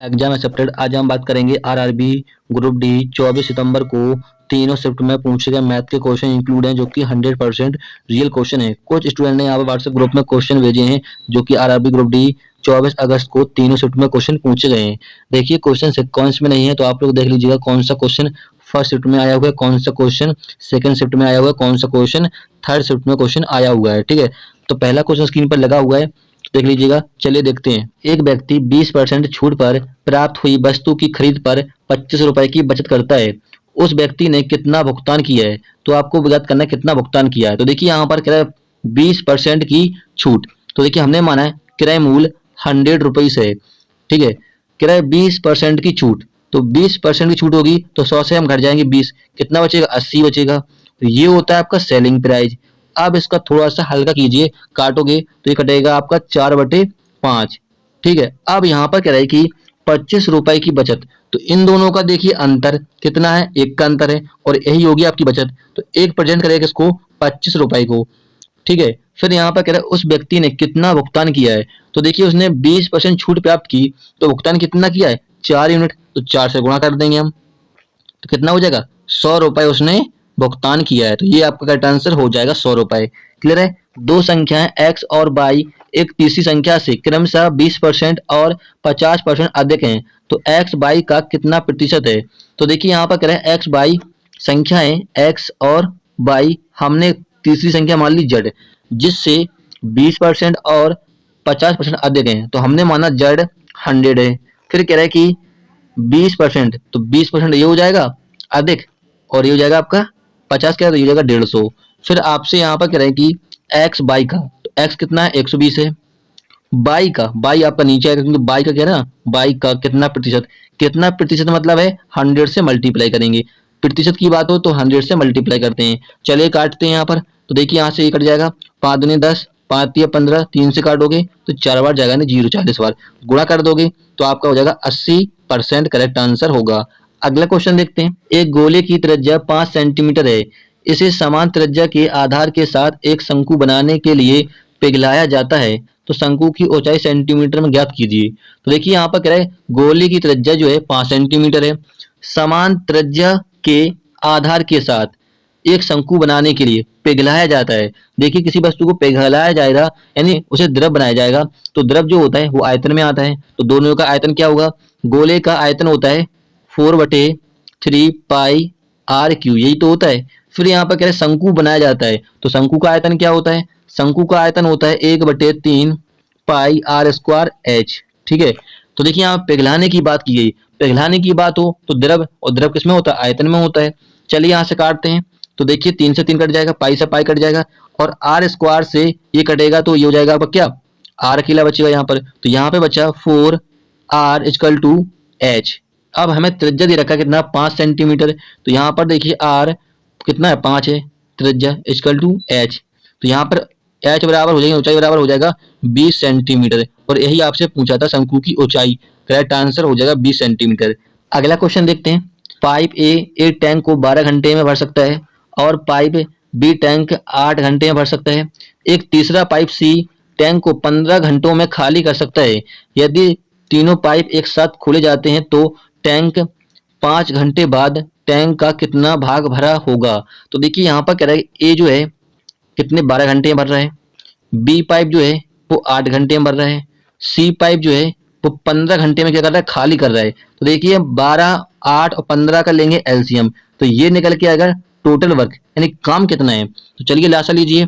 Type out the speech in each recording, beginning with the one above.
Exam accepted. आज हम बात करेंगे आरआरबी ग्रुप डी 24 सितंबर को तीनों शिफ्ट में पूछे गए मैथ के क्वेश्चन इंक्लूड हैं जो कि 100% रियल क्वेश्चन है। कुछ स्टूडेंट ने यहाँ पे व्हाट्सएप ग्रुप में क्वेश्चन भेजे हैं जो कि आरआरबी ग्रुप डी 24 अगस्त को तीनों शिफ्ट में क्वेश्चन पूछे गए हैं। देखिए क्वेश्चन सिक्वेंस में नहीं है तो आप लोग देख लीजिएगा कौन सा क्वेश्चन फर्स्ट शिफ्ट में आया हुआ है, कौन सा क्वेश्चन सेकंड शिफ्ट में आया हुआ है, कौन सा क्वेश्चन थर्ड शिफ्ट में क्वेश्चन आया हुआ है। ठीक है, तो पहला क्वेश्चन स्क्रीन पर लगा हुआ है, देख लीजिएगा। चलिए देखते हैं। एक व्यक्ति 20% छूट पर प्राप्त हुई वस्तु की खरीद पर 25 रुपए की बचत करता है। उस व्यक्ति ने कितना भुगतान किया है? तो आपको ज्ञात करना है कितना भुगतान किया है। तो देखिए यहाँ पर किराया 20% की छूट। तो देखिए हमने माना है किराया मूल्य 100 रुपीज है। ठीक है, किराया 20% की छूट, तो 20% की छूट होगी तो 100 से हम घट जाएंगे 20, कितना बचेगा? 80 बचेगा। तो ये होता है आपका सेलिंग प्राइस। अब इसका थोड़ा सा हल्का कीजिए, काटोगे तो ये कटेगा आपका 4/5। ठीक है, अब यहाँ पर कह रहा है कि 25 रुपए की बचत, तो इन दोनों का देखिए अंतर कितना है? 1 का अंतर है और यही होगी आपकी बचत। तो 1 प्रेजेंट करेगा इसको 25 रुपए को। ठीक है, फिर यहाँ पर कह रहा है उस व्यक्ति ने कितना भुगतान किया है। तो देखिए उसने 20% छूट प्राप्त की तो भुगतान कितना किया है? 4 यूनिट, तो 4 से गुणा कर देंगे हम, तो कितना हो जाएगा? 100 रुपए उसने भुगतान किया है। तो ये आपका करेक्ट आंसर हो जाएगा 100 रुपए। क्लियर है? दो संख्याएं x और y एक तीसरी संख्या से क्रमशः 20% और 50% अधिक हैं, तो x y का कितना प्रतिशत है? तो देखिए यहाँ पर कह रहे हैं x y संख्याएं x और y हमने तीसरी संख्या मान ली z, जिससे 20% और 50% अधिक हैं, तो हमने माना z 100 है। फिर कह रहा है कि 20%, तो 20% ये हो जाएगा अधिक और ये हो जाएगा आपका 50 क्या है, तो ये हो जाएगा 150। फिर आपसे यहाँ पर कह रहे हैं कि एक्स बाई का, तो एक्स कितना है? 120 है। बाई का, बाई आपका नीचे आएगा क्योंकि बाई का क्या है ना, बाई का कितना प्रतिशत, कितना प्रतिशत मतलब है 100 से मल्टीप्लाई करेंगे। प्रतिशत की बात हो तो 100 से मल्टीप्लाई करते हैं। चलिए काटते हैं यहाँ पर, तो देखिए यहाँ से ये कट जाएगा, 5 दूनी 10, 5 तिया 15, 3 से काटोगे तो 4 बार जाएगा ना 0, 40 बार गुणा कर दोगे तो आपका हो जाएगा 80% करेक्ट आंसर होगा। अगला क्वेश्चन देखते हैं। एक गोले की त्रिज्या 5 सेंटीमीटर है, इसे समान त्रिज्या के आधार के साथ एक शंकु बनाने के लिए पिघलाया जाता है, तो शंकु की ऊंचाई सेंटीमीटर में ज्ञात कीजिए। तो देखिए यहाँ पर कह रहे हैं गोले की त्रिज्या जो है 5 सेंटीमीटर है, समान त्रिज्या के आधार के साथ एक शंकु बनाने के लिए पिघलाया जाता है। देखिए किसी वस्तु को पिघलाया जाएगा यानी उसे द्रव बनाया जाएगा, तो द्रव जो होता है वो आयतन में आता है, तो दोनों का आयतन क्या होगा? गोले का आयतन होता है 4/3 पाई आर क्यू, यही तो होता है। फिर यहाँ पर कह रहे हैं शंकु बनाया जाता है, तो शंकु का आयतन क्या होता है? शंकु का आयतन होता है 1/3 पाई आर स्क्वायर एच। ठीक है, तो देखिए यहाँ पिघलाने की बात की गई, पिघलाने की बात हो तो द्रव, और द्रव किसमें होता है? आयतन में होता है। चलिए यहाँ से काटते हैं, तो देखिए 3 से 3 कट जाएगा, पाई से पाई कट जाएगा और आर स्क्वायर से ये कटेगा तो ये हो जाएगा आपका क्या? आर अकेला बचेगा यहाँ पर, तो यहाँ पे बचा 4r=h। अब हमें त्रिज्या दे रखा है कितना? 5 सेंटीमीटर, तो यहाँ पर देखिए आर कितना है? 5 है, त्रिज्या इक्वल टू एच, तो यहाँ पर एच बराबर हो जाएगी, ऊंचाई बराबर हो जाएगा 20 सेंटीमीटर, और यही आपसे पूछा था शंकु की ऊंचाई। करेक्ट आंसर हो जाएगा 20 सेंटीमीटर। अगला क्वेश्चन देखते हैं। पाइप ए एक टैंक को 12 घंटे में भर सकता है और पाइप बी टैंक 8 घंटे में भर सकता है। एक तीसरा पाइप सी टैंक को 15 घंटों में खाली कर सकता है। यदि तीनों पाइप एक साथ खोले जाते हैं तो टैंक 5 घंटे बाद टैंक का कितना भाग भरा होगा? तो देखिए यहाँ पर कह रहा है ए जो है कितने 12 घंटे में भर रहा है, बी पाइप जो है वो 8 घंटे में भर रहा है, सी पाइप जो है वो 15 घंटे में क्या कर रहा है? खाली कर रहा है। तो देखिए 12, 8 और 15 का लेंगे एलसीएम, तो ये निकल के आएगा टोटल वर्क यानी काम कितना है। तो चलिए लासा लीजिए,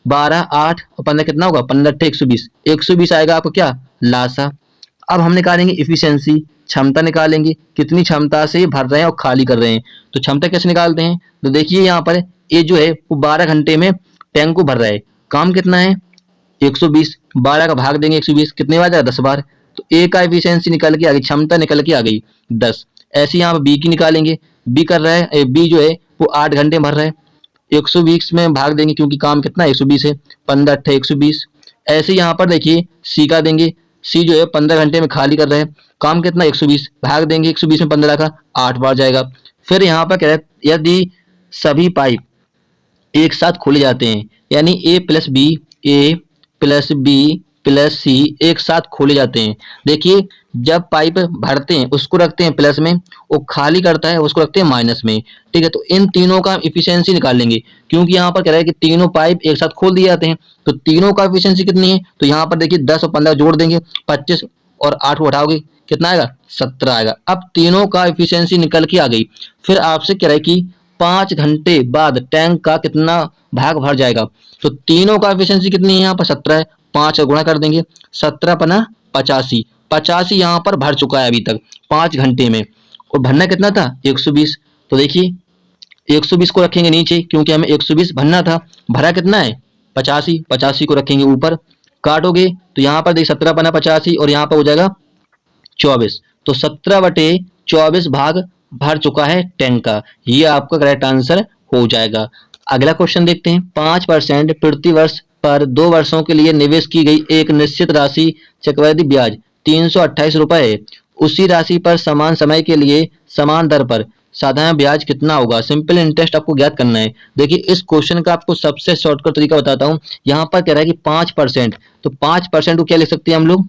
12, 8 और 15 कितना होगा? 15 120, 120 आएगा आपको क्या? लासा। अब हम निकालेंगे इफिशियंसी, क्षमता निकालेंगे, कितनी क्षमता से भर रहे हैं और खाली कर रहे हैं। तो क्षमता कैसे निकालते हैं? तो देखिए यहाँ पर ये जो है वो 12 घंटे में टैंक को भर रहा है, काम कितना है? 120, 12 का भाग देंगे 120, कितने बार जाएगा? 10 बार, तो ए का एफिशिएंसी निकल के आ गई, क्षमता निकल के आ गई 10। ऐसे यहाँ पर बी की निकालेंगे, बी कर रहा है, बी जो है वो 8 घंटे में भर रहा है, 120 में भाग देंगे क्योंकि काम कितना 120 है, 15 अट्ठे 120। ऐसे यहाँ पर देखिए सी का देंगे, सी जो है 15 घंटे में खाली कर रहे हैं, काम कितना 120, भाग देंगे 120 में 15 का, 8 बार जाएगा। फिर यहाँ पर कह रहे हैं यदि सभी पाइप एक साथ खोले जाते हैं यानी ए प्लस बी, ए प्लस बी प्लस सी एक साथ खोले जाते हैं। देखिए जब पाइप भरते हैं उसको रखते हैं प्लस में, वो खाली करता है उसको रखते हैं माइनस में। ठीक है, तो इन तीनों का इफिशियंसी निकाल लेंगे, क्योंकि यहाँ पर कह रहा है कि तीनों पाइप एक साथ खोल दिए जाते हैं, तो तीनों का इफिशियंसी कितनी है, तो यहाँ पर देखिए 10 और 15 जोड़ देंगे, 25 और 8 को हटाओगे कितना आएगा, 17 आएगा। अब तीनों का इफिशियंसी निकल के आ गई। फिर आपसे कह रहा है कि 5 घंटे बाद टैंक का कितना भाग भर जाएगा, तो तीनों का एफिशिएंसी कितनी है, यहाँ पर 17 है, 5 का गुणा कर देंगे, 17 पना 85, 85 यहाँ पर भर चुका है अभी तक 5 घंटे में, और भरना कितना था 120। तो देखिए 120 को रखेंगे नीचे क्योंकि हमें 120 भरना था, भरा कितना है 85, 85 को रखेंगे ऊपर, काटोगे तो यहाँ पर देखिए 17 पना 85 और यहाँ पर हो जाएगा 24, तो 17/24 भाग भर चुका है टैंक का, ये आपका करेक्ट आंसर हो जाएगा। अगला क्वेश्चन देखते हैं। 5% प्रति वर्ष पर 2 वर्षों के लिए निवेश की गई एक निश्चित राशि चक्रवृद्धि ब्याज 328 रुपए है, उसी राशि पर समान समय के लिए समान दर पर साधारण ब्याज कितना होगा। सिंपल इंटरेस्ट आपको ज्ञात करना है। देखिए इस क्वेश्चन का आपको सबसे शॉर्टकट तरीका बताता हूँ। यहाँ पर कह रहा है कि 5%, तो 5% को क्या लिख सकते हैं हम लोग,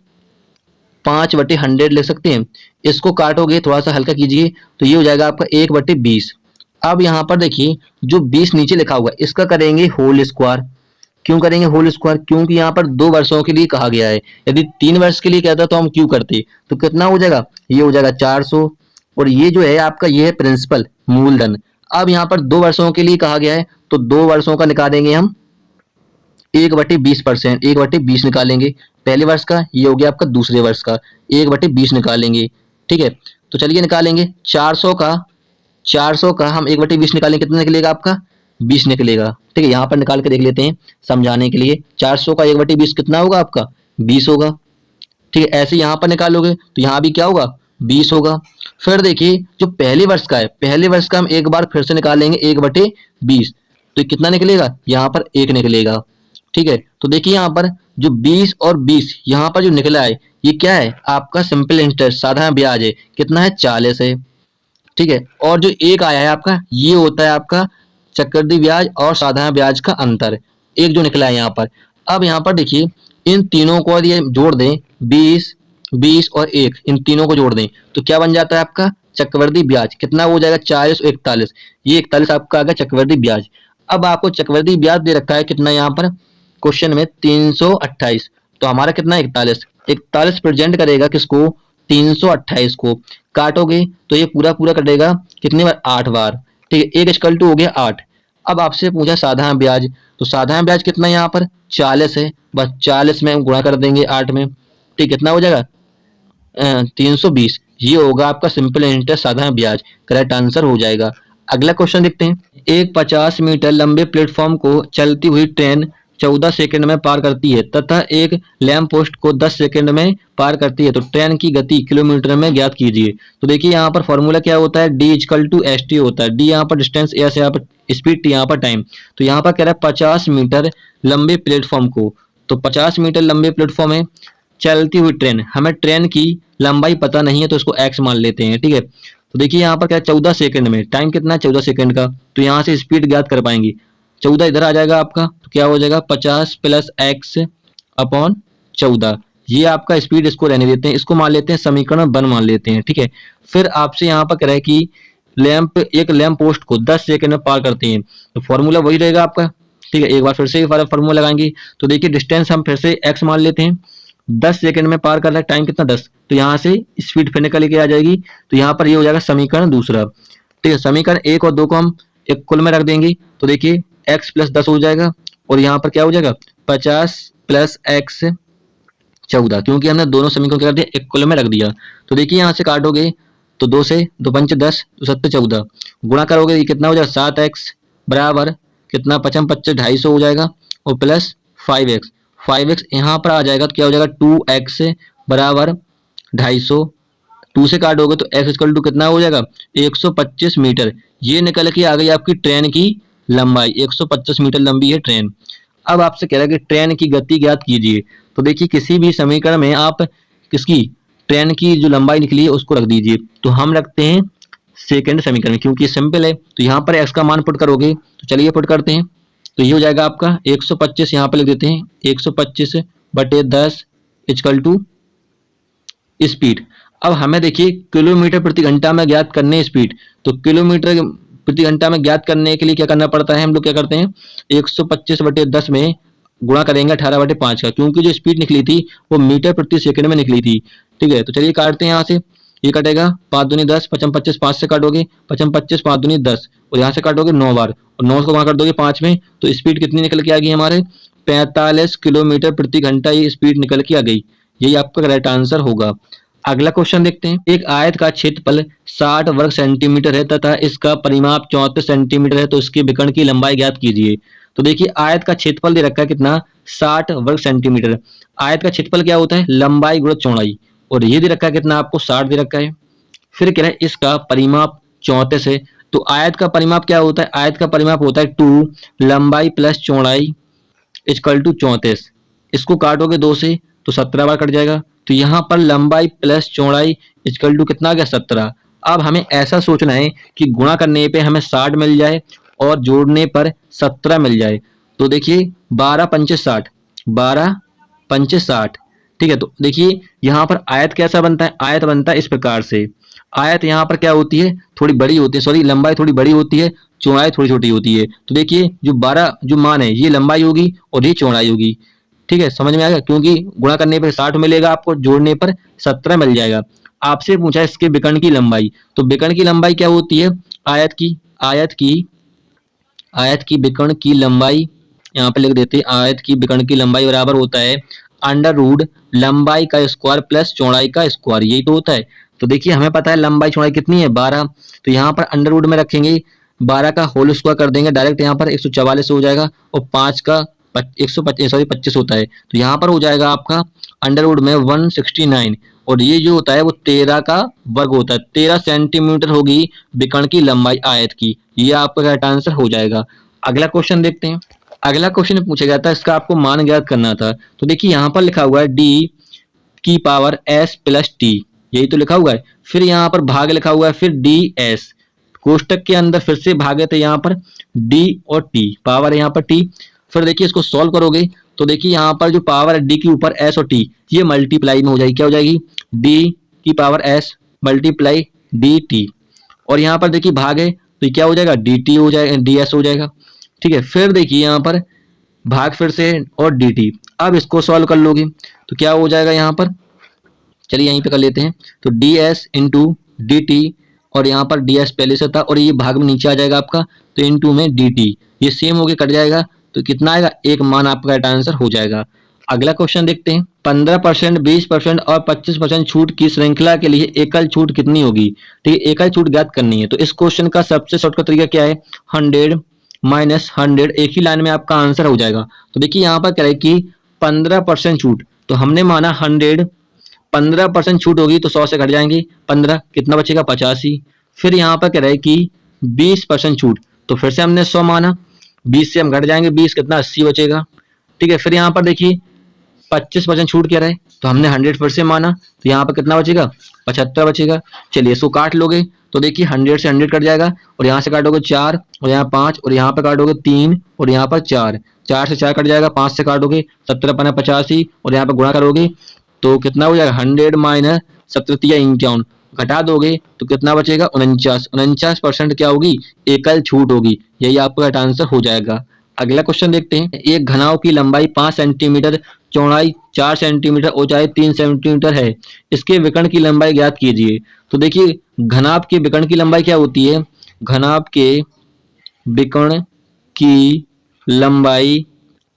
5/100 लिख सकते हैं। इसको काटोगे थोड़ा सा हल्का कीजिए तो ये हो जाएगा आपका 1/20। अब यहाँ पर देखिए जो 20 नीचे लिखा हुआ है इसका करेंगे होल स्क्वायर। क्यों करेंगे होल स्क्वायर, क्योंकि यहाँ पर 2 वर्षों के लिए कहा गया है। यदि 3 वर्ष के लिए कहता तो हम क्यों करते, तो कितना हो जाएगा, ये हो जाएगा 400, और ये जो है आपका ये है प्रिंसिपल मूलधन। अब यहाँ पर 2 वर्षों के लिए कहा गया है तो 2 वर्षों का निकालेंगे हम 1/20%, 1/20 निकालेंगे पहले वर्ष का, ये हो गया आपका दूसरे वर्ष का 1/20 निकालेंगे। ठीक है, तो चलिए निकालेंगे 400 का हम 1/20 निकालेंगे, कितना निकलेगा आपका 20 निकलेगा। ठीक है, यहाँ पर निकाल के देख लेते हैं समझाने के लिए। 400 का 1/20 कितना होगा आपका 20 होगा। ठीक है, ऐसे यहाँ पर निकालोगे तो यहाँ भी क्या होगा 20 होगा। फिर देखिए जो पहले वर्ष का है, पहले वर्ष का हम एक बार फिर से निकालेंगे 1/20, तो कितना निकलेगा, यहाँ पर 1 निकलेगा। ठीक है, तो देखिए यहाँ पर जो 20 और 20 यहाँ पर जो निकला है ये क्या है आपका सिंपल इंटरेस्ट साधारण ब्याज है, कितना है 40 है। ठीक है, और जो एक आया है आपका ये होता है आपका चक्रवृद्धि ब्याज और साधारण ब्याज का अंतर, एक जो निकला है यहाँ पर। अब यहाँ पर देखिए इन तीनों को यदि जोड़ दें 20, 20 और 1, इन तीनों को जोड़ दें तो क्या बन जाता है आपका चक्रवृद्धि ब्याज, कितना हो जाएगा 40 और 41, ये 41 आपका आ गया चक्रवृद्धि ब्याज। अब आपको चक्रवृद्धि ब्याज दे रखा है कितना यहाँ पर क्वेश्चन में 328, तो हमारा कितना है 41, 41 प्रेजेंट करेगा किसको 328 को, काटोगे तो ये पूरा पूरा कटेगा कितने बार 8 बार। ठीक है, 1 हो गया 8। अब आपसे पूछा साधारण ब्याज, तो साधारण ब्याज कितना है यहाँ पर 40 है, बस 40 में हम गुणा कर देंगे 8 में। ठीक, कितना हो जाएगा 320, ये होगा आपका सिंपल इंटरेस्ट साधारण ब्याज, करेक्ट आंसर हो जाएगा। अगला क्वेश्चन देखते हैं। एक 50 मीटर लंबे प्लेटफॉर्म को चलती हुई ट्रेन 14 सेकंड में पार करती है तथा एक लैंप पोस्ट को 10 सेकंड में पार करती है, तो ट्रेन की गति किलोमीटर में ज्ञात कीजिए। तो देखिए यहाँ पर फॉर्मूला क्या होता है, D=ST होता है। डी यहाँ पर डिस्टेंस, एस यहाँ पर स्पीड, टी यहाँ पर टाइम। तो यहाँ पर कह रहा है 50 मीटर लंबे प्लेटफॉर्म को, तो 50 मीटर लंबे प्लेटफॉर्म है चलती हुई ट्रेन, हमें ट्रेन की लंबाई पता नहीं है तो इसको एक्स मान लेते हैं। ठीक है, तो देखिए यहाँ पर क्या 14 सेकंड में, टाइम कितना है 14 सेकंड का, तो यहाँ से स्पीड ज्ञात कर पाएंगे। 14 इधर आ जाएगा आपका, तो क्या हो जाएगा 50 + x/14, ये आपका स्पीड, इसको रहने देते हैं, इसको मान लेते हैं समीकरण 1 मान लेते हैं। ठीक है, फिर आपसे यहाँ पर कह रहा है कि एक लैंप पोस्ट को 10 सेकंड में पार करते हैं, तो फॉर्मूला वही रहेगा आपका। ठीक है, एक बार फिर से फॉर्मूला लगाएंगे, तो देखिए डिस्टेंस हम फिर से x मान लेते हैं, 10 सेकंड में पार कर रहा है, टाइम कितना 10, तो यहाँ से स्पीड फिर निकल के आ जाएगी, तो यहाँ पर ये हो जाएगा समीकरण दूसरा। ठीक है, समीकरण 1 और 2 को हम एक कुल में रख देंगे, तो देखिए x + 10 हो जाएगा, और यहाँ पर क्या हो जाएगा 50 + x/14, क्योंकि हमने दोनों समीकरण क्या कर दिया एक कुल में रख दिया। तो देखिए यहाँ से काटोगे तो 2 से 2 × 5 = 10, तो 7 × 14, गुणा करोगे कितना हो जाएगा 7x बराबर कितना 55 × 25 250 हो जाएगा, और प्लस 5x, 5x यहाँ पर आ जाएगा तो क्या हो जाएगा 2x बराबर 250, 2 से काटोगे तो x = कितना हो जाएगा 125 मीटर, ये निकल के आ गई आपकी ट्रेन की लंबाई, 125 मीटर लंबी है ट्रेन। अब आपसे कह रहा है कि ट्रेन की गति ज्ञात कीजिए, तो देखिए किसी भी समीकरण में आप किसकी ट्रेन की जो लंबाई निकली है उसको रख दीजिए, तो हम रखते हैं सेकंड समीकरण में क्योंकि सिंपल है, तो यहाँ पर x का मान पुट करोगे, तो चलिए पुट करते हैं, तो ये हो जाएगा आपका 125, यहाँ पर लिख देते हैं 125/10 = स्पीड, अब हमें देखिए किलोमीटर प्रति घंटा में ज्ञात करने स्पीड, तो किलोमीटर प्रति घंटा में ज्ञात करने के लिए क्या करना पड़ता है, हम लोग क्या करते हैं 125/10 में गुणा करेंगे 18/5 का, क्योंकि जो स्पीड निकली थी वो मीटर प्रति सेकंड में निकली थी। ठीक है, तो चलिए काटते हैं यहाँ से, ये कटेगा 5 दूनी 10, 55 25 5 से काटोगे 55 25 5 दूनी 10, और यहाँ से काटोगे 9 बार, और 9 को वहां कर दोगे 5 में, तो स्पीड कितनी निकल के आ गई हमारे 45 किलोमीटर प्रति घंटा ये स्पीड निकल के आ गई। यही आपका करेक्ट आंसर होगा। अगला क्वेश्चन देखते हैं। एक आयत का क्षेत्रफल 60 वर्ग सेंटीमीटर है तथा इसका परिमाप 34 सेंटीमीटर है, तो इसके विकर्ण की लंबाई ज्ञात कीजिए। तो देखिए आयत का क्षेत्रफल दे रखा है कितना, 60 वर्ग सेंटीमीटर। आयत का क्षेत्रफल क्या होता है, लंबाई गुणा चौड़ाई, और ये दे रखा है कितना, आपको 60 दे रखा है। फिर कह रहा है इसका परिमाप 34 है, तो आयत का परिमाप क्या होता है, आयत का परिमाप होता है 2 लंबाई प्लस चौड़ाई इक्वल टू 34। इसको काटोगे 2 से तो 17 बार कट जाएगा, तो यहाँ पर लंबाई प्लस चौड़ाई इक्वल टू कितना आ गया 17। अब हमें ऐसा सोचना है कि गुणा करने पे हमें 60 मिल जाए और जोड़ने पर 17 मिल जाए। तो देखिए 12 पंचे 60, 12 पंचे 60। ठीक है, तो देखिए यहाँ पर आयत कैसा बनता है, आयत बनता है इस प्रकार से। आयत यहाँ पर क्या होती है, थोड़ी बड़ी होती है, सॉरी लंबाई थोड़ी बड़ी होती है, चौड़ाई थोड़ी छोटी होती है। तो देखिए जो 12 जो मान है ये लंबाई होगी और ये चौड़ाई होगी। ठीक है, समझ में आ गया, क्योंकि गुणा करने पर 60 मिलेगा आपको, जोड़ने पर 17 मिल जाएगा। आपसे पूछा है इसके विकर्ण की लंबाई, तो विकर्ण की लंबाई क्या होती है, आयत की आयत की विकर्ण की लंबाई, यहाँ पे लिख देते हैं आयत की विकर्ण की लंबाई बराबर होता है अंडर रूट लंबाई का स्क्वायर प्लस चौड़ाई का स्क्वायर, यही तो होता है। तो देखिए हमें पता है लंबाई चौड़ाई कितनी है 12, तो यहाँ पर अंडर रूट में रखेंगे 12 का होल स्क्वायर कर देंगे डायरेक्ट, यहाँ पर 144 हो जाएगा, और 5 का 25 होता है, तो यहाँ पर हो जाएगा आपका अंडर रूट में 169, और ये जो होता है वो 13 का वर्ग होता है, 13 सेंटीमीटर होगी विकर्ण की लंबाई आयत की। ये आपका करेक्ट आंसर हो जाएगा। अगला क्वेश्चन देखते हैं। अगला क्वेश्चन पूछा गया था, इसका आपको मान ज्ञात करना था। तो देखिए यहाँ पर लिखा हुआ है डी की पावर एस प्लस टी, यही तो लिखा हुआ है। फिर यहाँ पर भाग लिखा हुआ है, फिर डी एस, कोष्टक के अंदर फिर से भागे थे यहाँ पर डी और टी, पावर है यहाँ पर टी। फिर देखिए इसको सॉल्व करोगे तो देखिए यहाँ पर जो पावर है डी के ऊपर एस और टी, ये मल्टीप्लाई में हो जाएगी, क्या हो जाएगी डी की power S multiply D T, और यहाँ पर देखिए भाग है तो क्या हो जाएगा डी टी हो जाएगा, डी एस हो जाएगा। ठीक है, फिर देखिए यहाँ पर भाग फिर से और डी टी। अब इसको सॉल्व कर लोगे तो क्या हो जाएगा यहाँ पर, चलिए यहीं पे कर लेते हैं, तो D S into D T, और यहाँ पर डी एस पहले से था और ये भाग में नीचे आ जाएगा आपका, तो इंटू में डी टी, ये सेम होके कट जाएगा, तो कितना आएगा एक मान आपका राइट आंसर हो जाएगा। अगला क्वेश्चन देखते हैं। 15%, 20% और 25% छूट की श्रृंखला के लिए एकल छूट कितनी होगी। ठीक है, एकल छूट ज्ञात करनी है, तो इस क्वेश्चन का सबसे शॉर्टकट तरीका क्या है, 100 माइनस 100, एक ही लाइन में आपका आंसर हो जाएगा। तो देखिए यहाँ पर क्या है कि 15% छूट, तो हमने माना 100, 15% छूट होगी तो 100 से घट जाएंगे 15, कितना बचेगा 85। फिर यहाँ पर कह रहा है कि 20% छूट, तो फिर से हमने 100 माना, 20 से हम घट जाएंगे 20, कितना 80 बचेगा। ठीक है, फिर यहाँ पर देखिए 25% छूट क्या रहे, तो हमने 100 फिर से माना, तो यहाँ पर कितना बचेगा 75 बचेगा। चलिए इसको काट लोगे तो देखिए 100 से 100 कट जाएगा, और यहाँ से काटोगे 4, और यहाँ 5, और यहाँ पर काटोगे 3, और यहाँ पर 4, 4 से 4 कट जाएगा, 5 से काटोगे 17 85, और यहाँ पर गुणा करोगे तो कितना हो जाएगा 100 माइनस 17 घटा दोगे तो कितना बचेगा 49, 49% क्या होगी एकल छूट होगी, यही आपका राइट आंसर हो जाएगा। अगला क्वेश्चन देखते हैं। एक घनाव की लंबाई 5 सेंटीमीटर, चौड़ाई 4 सेंटीमीटर, ऊंचाई 3 सेंटीमीटर है, इसके विकर्ण की लंबाई ज्ञात कीजिए। तो देखिए घनाभ के विकर्ण की लंबाई क्या होती है, घनाभ के विकर्ण की लंबाई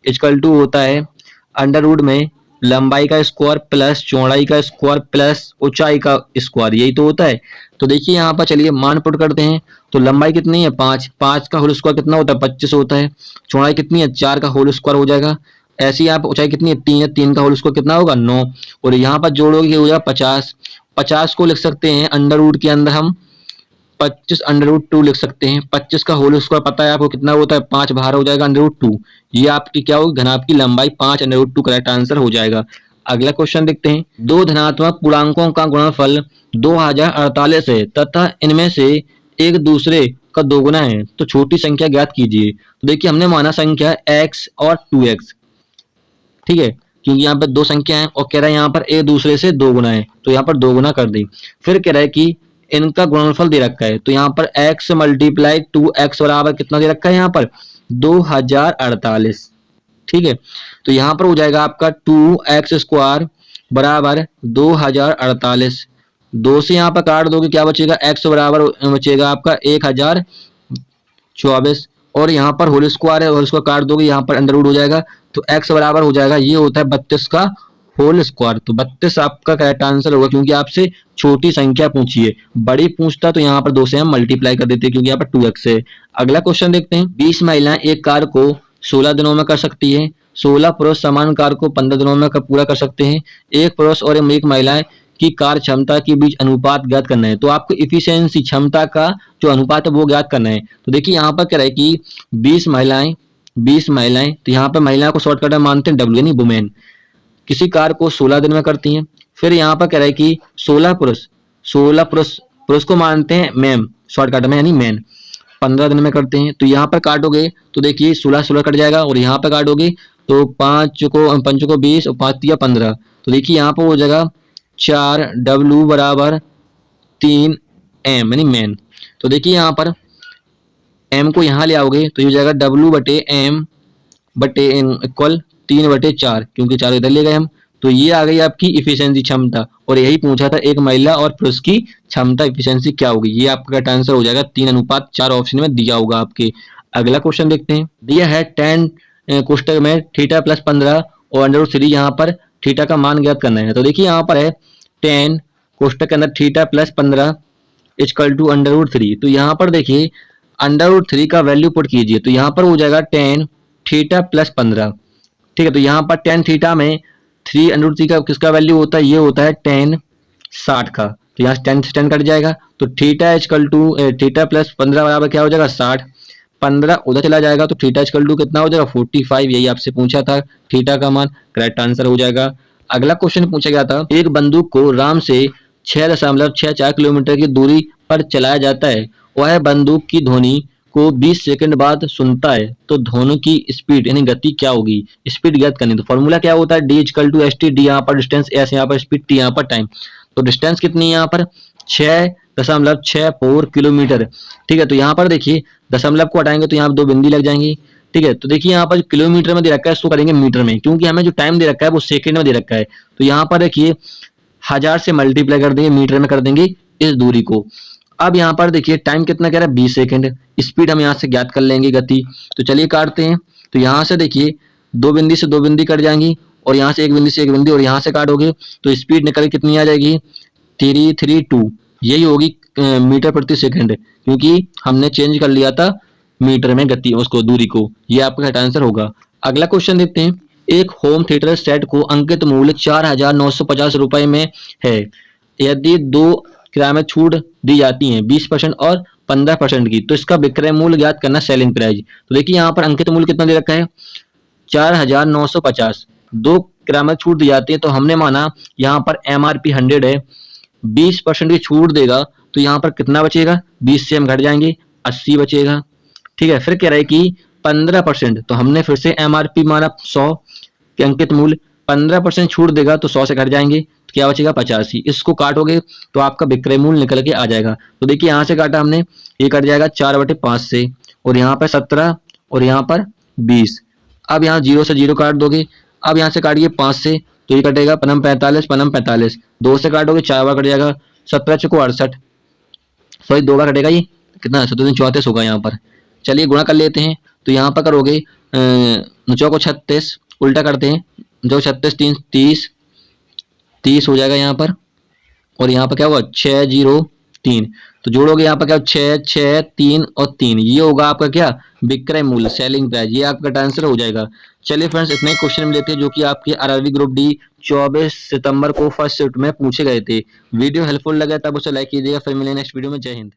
इक्वल टू होता है अंडर रूट में लंबाई का स्क्वायर प्लस चौड़ाई का स्क्वायर प्लस ऊंचाई का स्क्वायर, यही तो होता है। तो देखिए यहाँ पर चलिए मान पुट करते हैं, तो लंबाई कितनी है 5, 5 का होल स्क्वायर कितना होता है 25 होता है, चौड़ाई कितनी है 4 का होल स्क्वायर हो जाएगा, ऐसे ही यहाँ पर ऊंचाई कितनी है 3 है, 3 का होल स्क्वायर कितना होगा 9, और यहाँ पर जोड़ोगे हो जाएगा 50, 50 को लिख सकते हैं अंडर रूट के अंदर हम 25 अंडर रूट 2 लिख सकते हैं, 25 का होल स्क्वायर पता है आपको कितना होता है 5 बाहर हो जाएगा अंडर रूट 2, ये आपकी क्या होगी घनाभ की लंबाई 5 अंडर रूट 2 करेक्ट आंसर हो जाएगा। अगला क्वेश्चन देखते हैं। दो धनात्मक पूर्णांकों का गुणनफल 2048 है तथा इनमें से एक दूसरे का दोगुना है, तो छोटी संख्या ज्ञात कीजिए। तो देखिए हमने माना संख्या x और 2x, ठीक है, क्योंकि यहाँ पे दो संख्या है और कह रहा है यहाँ पर एक दूसरे से दो गुना है, तो यहाँ पर दो गुना कर दी। फिर कह रहा है कि इनका गुणनफल दे रखा है, तो यहाँ पर x मल्टीप्लाई 2x बराबर कितना दे रखा है यहाँ पर 2048। ठीक है, तो यहाँ पर हो जाएगा आपका 2x स्क्वायर बराबर 2048। 2 से यहाँ पर काट दोगे क्या बचेगा, x बराबर बचेगा आपका 1024 और यहाँ पर होल स्क्वायर है और इसको काट दोगे यहाँ पर अंडर रूट हो जाएगा, तो x बराबर हो जाएगा, ये होता है 32 का होल स्क्वायर। तो 32 आपका करेक्ट आंसर होगा, क्योंकि आपसे छोटी संख्या पूछी है, बड़ी पूछता तो यहाँ पर 2 से हम मल्टीप्लाई कर देते क्योंकि यहाँ पर 2x है। अगला क्वेश्चन देखते हैं। 20 महिलाएं एक कार्य को 16 दिनों में कर सकती है, 16 पुरुष समान कार्य को 15 दिनों में पूरा कर सकते हैं। एक पुरुष और एक महिला की कार्य क्षमता के बीच अनुपात ज्ञात करना है, तो आपको इफिशियंसी क्षमता का जो अनुपात है वो ज्ञात करना है। तो देखिए यहाँ पर क्या है कि 20 महिलाएं, तो यहाँ पर महिला को शॉर्टकट में मानते हैं W यानी वुमेन, किसी कार्य को 16 दिन में करती हैं। फिर यहाँ पर कह रहा है कि 16 पुरुष को मानते हैं मैम, शॉर्टकट में यानी मैन, 15 दिन में करते हैं। तो यहाँ पर काटोगे तो देखिए 16 कट जाएगा और यहाँ पर काटोगे तो 5 को 20 और 5 या 15, तो देखिए यहाँ पर हो जाएगा 4W बराबर 3M यानी मैन। तो देखिए यहाँ पर M को यहाँ ले आओगे तो ये हो जाएगा W बटे M बटे इक्वल 3/4, क्योंकि 4 इधर ले गए हम, तो ये आ गई आपकी इफिशियंसी क्षमता। और यही पूछा था एक महिला और पुरुष की क्षमता इफिशियंसी क्या होगी, ये आपका करेक्ट आंसर हो जाएगा 3:4 ऑप्शन में दिया होगा आपके। अगला क्वेश्चन देखते हैं। दिया है 10 कोष्टक में थीटा प्लस 15 और अंडर रूट 3 यहाँ पर थीटा का मान ज्ञात करना है। तो देखिए यहाँ पर है 10 कोष्टक के अंदर theta plus 15 equal to under root 3। तो यहाँ पर देखिए अंडर रूट 3 का वैल्यू पुट कीजिए, तो यहाँ पर हो जाएगा 10 थीटा प्लस 15। ठीक है, तो यहाँ पर 10 थीटा में 3 अंडर रूट 3 का किसका वैल्यू होता है, ये होता है 10 60 का, तो यहाँ 10 से 10 कट जाएगा, तो theta equal to theta plus 15 बराबर क्या हो जाएगा 60। 15 उधर चला जाएगा तो थीटा इक्वल टू कितना हो जाएगा 45, यही आपसे पूछा था थीटा का मान, करेक्ट आंसर हो जाएगा। अगला क्वेश्चन पूछा गया था, एक बंदूक को राम से 6.64 किलोमीटर की दूरी पर चलाया जाता है, वह बंदूक की ध्वनि को 20 सेकंड बाद सुनता है, तो ध्वनि की स्पीड यानी गति क्या होगी, स्पीड ज्ञात करनी। तो फॉर्मूला क्या होता है, D equal to ST, D यहाँ पर डिस्टेंस, S यहाँ पर स्पीड, T यहाँ पर टाइम। तो डिस्टेंस कितनी है यहाँ पर 6.64 किलोमीटर। ठीक है, तो यहाँ पर देखिए दशमलव को हटाएंगे तो यहाँ पर 2 बिंदी लग जाएंगी। ठीक है, तो देखिए यहाँ पर किलोमीटर में दे रखा है, इसको करेंगे मीटर में, क्योंकि हमें जो टाइम दे रखा है वो सेकंड में दे रखा है। तो यहाँ पर देखिए 1000 से मल्टीप्लाई कर देंगे, मीटर में कर देंगे इस दूरी को। अब यहाँ पर देखिए टाइम कितना कह रहा है 20 सेकंड, स्पीड हम यहाँ से ज्ञात कर लेंगे गति। तो चलिए काटते हैं, तो यहाँ से देखिए 2 बिंदी से 2 बिंदी कट जाएंगी और यहाँ से 1 बिंदी से 1 बिंदी, और यहाँ से काटोगे तो स्पीड निकल के कितनी आ जाएगी 332, यही होगी मीटर प्रति सेकंड, क्योंकि हमने चेंज कर लिया था मीटर में गति उसको, दूरी को। ये आपका करेक्ट आंसर होगा। अगला क्वेश्चन देखते हैं। एक होम थिएटर सेट को अंकित मूल्य 4950 रुपए में है, यदि 2 किराए में छूट दी जाती है 20% और 15% की, तो इसका विक्रय मूल्य ज्ञात करना, सेलिंग प्राइस। तो देखिए यहाँ पर अंकित मूल्य कितना दे रखा है 4950, 2 किराए में छूट दी जाती है, तो हमने माना यहाँ पर MRP 100 है, 20% की छूट देगा तो यहाँ पर कितना बचेगा, 20 से हम घट जाएंगे 80 बचेगा। ठीक है, फिर कह रहा है कि 15%, तो हमने फिर से MRP माना 100 के अंकित मूल्य, 15% छूट देगा तो 100 से घट जाएंगे, तो क्या बचेगा 85। इसको काटोगे तो आपका विक्रय मूल्य निकल के आ जाएगा। तो देखिए यहाँ से काटा हमने, ये कट जाएगा 4/5 से, और यहाँ पर 17 और यहाँ पर 20। अब यहाँ 0 से 0 काट दोगे, अब यहाँ से काटिए 5 से, तो ये कटेगा 45, 2 से काटोगे 4 बार कट जाएगा, 17 चुको 68, सॉरी 2 बार कटेगा, ये कितना 17 34 होगा यहाँ पर। चलिए गुणा कर लेते हैं, तो यहाँ पर करोगे 9 को 36, उल्टा करते हैं, जो 36 3 30 हो जाएगा यहाँ पर, और यहाँ पर क्या होगा 603, तो जोड़ोगे यहाँ पर क्या 6 6 3 और 3, ये होगा आपका क्या विक्रय मूल्य, सेलिंग प्राइस, ये आपका आंसर हो जाएगा। चलिए फ्रेंड्स, इतने क्वेश्चन में लेते हैं जो कि आपके RRB ग्रुप डी 24 सितंबर को फर्स्ट शिफ्ट में पूछे गए थे। वीडियो हेल्पफुल लगा तब उसे लाइक कीजिएगा। फिर मिलेंगे नेक्स्ट वीडियो में। जय हिंद।